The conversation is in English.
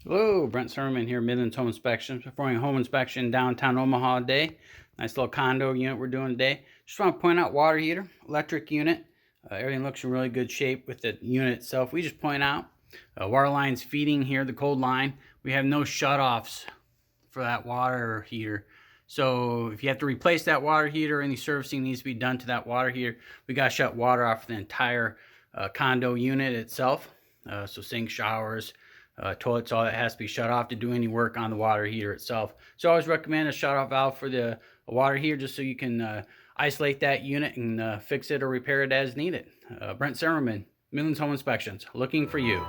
Hello, Brent Sermon here, Midlands Home Inspections. Performing a home inspection downtown Omaha today. Nice little condo unit we're doing today. Just want to point out water heater, electric unit. Everything looks in really good shape with the unit itself. We just point out water lines feeding here, the cold line. We have no shutoffs for that water heater. So if you have to replace that water heater, any servicing needs to be done to that water heater, we got to shut water off the entire condo unit itself. So sink, showers, toilets, all that has to be shut off to do any work on the water heater itself. So I always recommend a shut-off valve for the water heater just so you can isolate that unit and fix it or repair it as needed. Brent Zimmerman, Midlands Home Inspections, looking for you.